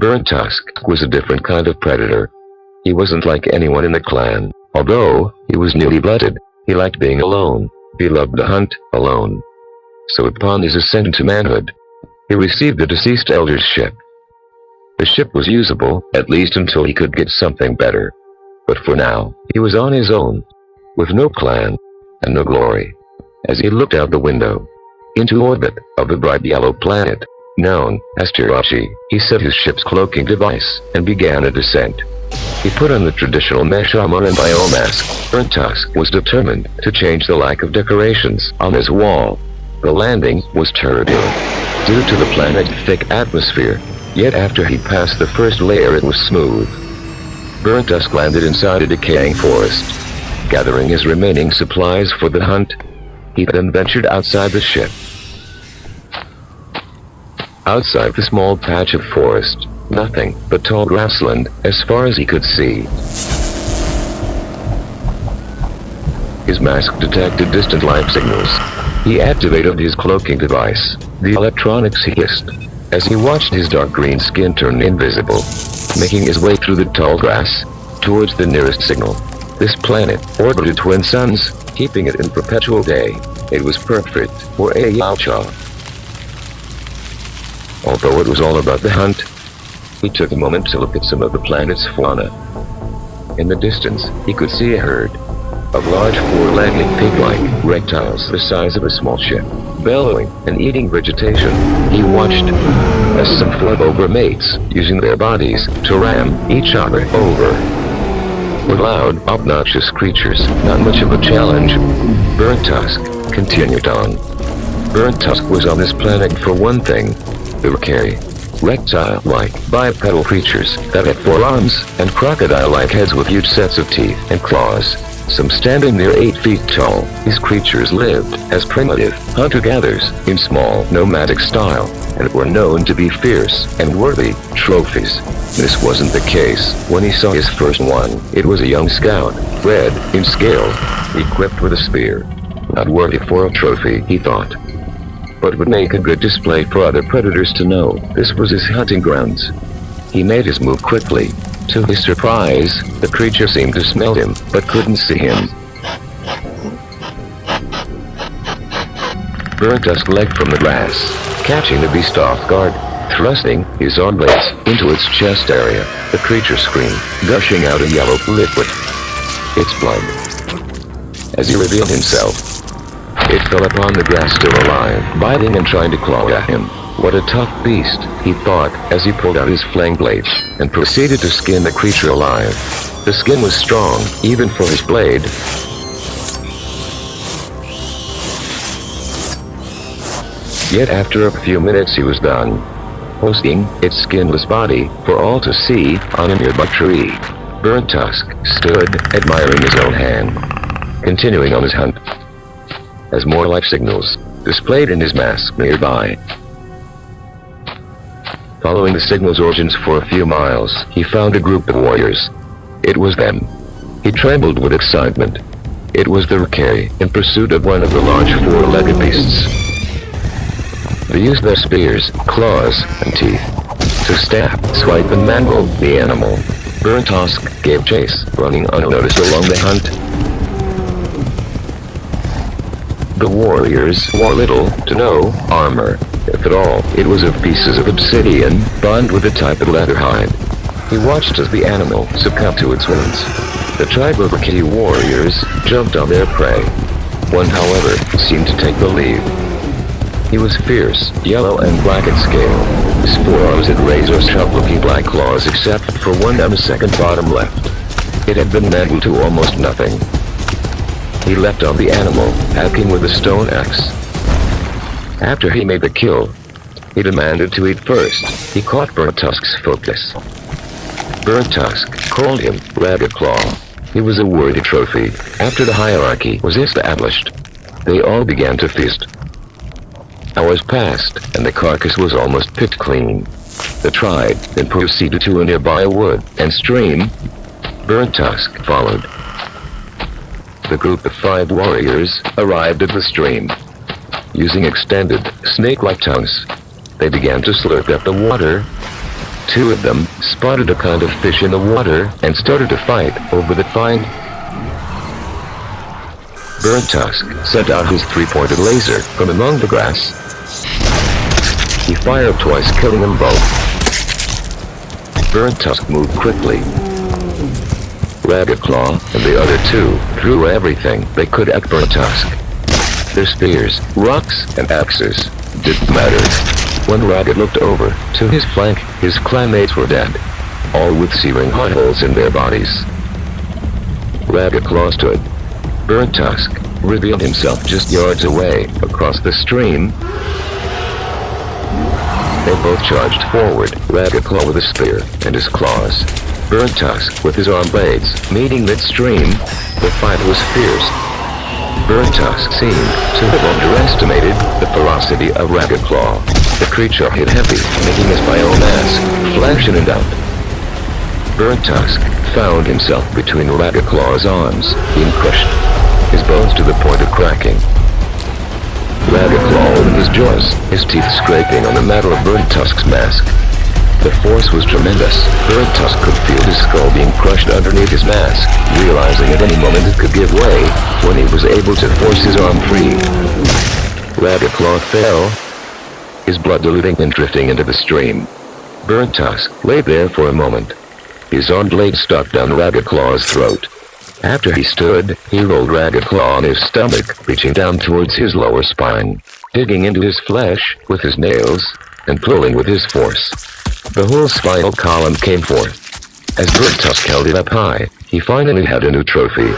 Burnt Tusk was a different kind of predator. He wasn't like anyone in the clan. Although he was newly blooded, he liked being alone. He loved to hunt alone. So upon his ascent to manhood, he received the deceased elder's ship. The ship was usable, at least until he could get something better. But for now, he was on his own, with no clan, and no glory. As he looked out the window, into orbit of the bright yellow planet, known as Tirachi, he set his ship's cloaking device, and began a descent. He put on the traditional mesh armor and biomask. Burnt Tusk was determined to change the lack of decorations on his wall. The landing was turbulent, due to the planet's thick atmosphere, yet after he passed the first layer it was smooth. Burnt Tusk landed inside a decaying forest. Gathering his remaining supplies for the hunt, he then ventured outside the ship. Outside the small patch of forest, nothing but tall grassland as far as he could see. His mask detected distant life signals. He activated his cloaking device. The electronics hissed as he watched his dark green skin turn invisible, making his way through the tall grass towards the nearest signal. This planet orbited twin suns, keeping it in perpetual day. It was perfect for a Yaocha. Although it was all about the hunt, he took a moment to look at some of the planet's fauna. In the distance, he could see a herd of large four-legged pig-like reptiles the size of a small ship, bellowing and eating vegetation. He watched as some flub-over mates, using their bodies to ram each other over. With loud, obnoxious creatures, not much of a challenge, Burnt Tusk continued on. Burnt Tusk was on this planet for one thing. They were reptile-like bipedal creatures that had forearms and crocodile-like heads with huge sets of teeth and claws, some standing near 8 feet tall. These creatures lived as primitive hunter-gatherers in small nomadic style, and were known to be fierce and worthy trophies. This wasn't the case when he saw his first one. It was a young scout, red in scale, equipped with a spear. Not worthy for a trophy, he thought, but would make a good display for other predators to know this was his hunting grounds. He made his move quickly. To his surprise, the creature seemed to smell him, but couldn't see him. Burnt Tusk leapt from the grass, catching the beast off guard, thrusting his arm blades into its chest area. The creature screamed, gushing out a yellow liquid. It's blood. As he revealed himself, it fell upon the grass still alive, biting and trying to claw at him. What a tough beast, he thought, as he pulled out his flang blade, and proceeded to skin the creature alive. The skin was strong, even for his blade. Yet after a few minutes he was done, posting its skinless body for all to see on a nearby tree. Burnt Tusk stood, admiring his own hand, continuing on his hunt, as more life signals displayed in his mask nearby. Following the signal's origins for a few miles, he found a group of warriors. It was them. He trembled with excitement. It was the Rukari, in pursuit of one of the large four-legged beasts. They used their spears, claws, and teeth to stab, swipe, and mangle the animal. Burnt Tusk gave chase, running unnoticed along the hunt. The warriors wore little to no armor. If at all, it was of pieces of obsidian, bound with a type of leather hide. He watched as the animal succumbed to its wounds. The tribe of Rukari warriors jumped on their prey. One, however, seemed to take the lead. He was fierce, yellow and black in scale. His forearms had razor-sharp-looking black claws except for one on the second bottom left. It had been mangled to almost nothing. He leapt on the animal, hacking with a stone axe. After he made the kill, he demanded to eat first. He caught Burnt Tusk's focus. Burnt Tusk called him Ragged Claw. He was a worthy trophy. After the hierarchy was established, they all began to feast. Hours passed, and the carcass was almost picked clean. The tribe then proceeded to a nearby wood and stream. Burnt Tusk followed. The group of 5 warriors arrived at the stream. Using extended, snake-like tongues, they began to slurp up the water. Two of them spotted a kind of fish in the water and started to fight over the find. Burnt Tusk sent out his three-pointed laser from among the grass. He fired twice, killing them both. Burnt Tusk moved quickly. Ragged Claw and the other two threw everything they could at Burnt Tusk. Their spears, rocks, and axes didn't matter. When Ragged looked over to his flank, his clanmates were dead, all with searing hot holes in their bodies. Ragged Claw stood. Burnt Tusk revealed himself just yards away across the stream. They both charged forward, Ragged Claw with a spear and his claws, Burnt Tusk with his arm blades. Meeting midstream, the fight was fierce. Burnt Tusk seemed to have underestimated the ferocity of Ragged Claw. The creature hit heavy, making his biomass flash in and out. Burnt Tusk found himself between Ragged Claw's arms, being crushed, his bones to the point of cracking. Ragged Claw opened his jaws, his teeth scraping on the metal of Burnt Tusk's mask. The force was tremendous. Burnt Tusk could feel his skull being crushed underneath his mask, realizing at any moment it could give way when he was able to force his arm free. Ragged Claw fell, his blood diluting and drifting into the stream. Burnt Tusk lay there for a moment, his arm blade stuck down Ragged Claw's throat. After he stood, he rolled Ragged Claw on his stomach, reaching down towards his lower spine, digging into his flesh with his nails, and pulling with his force. The whole spinal column came forth. As Burnt Tusk held it up high, he finally had a new trophy.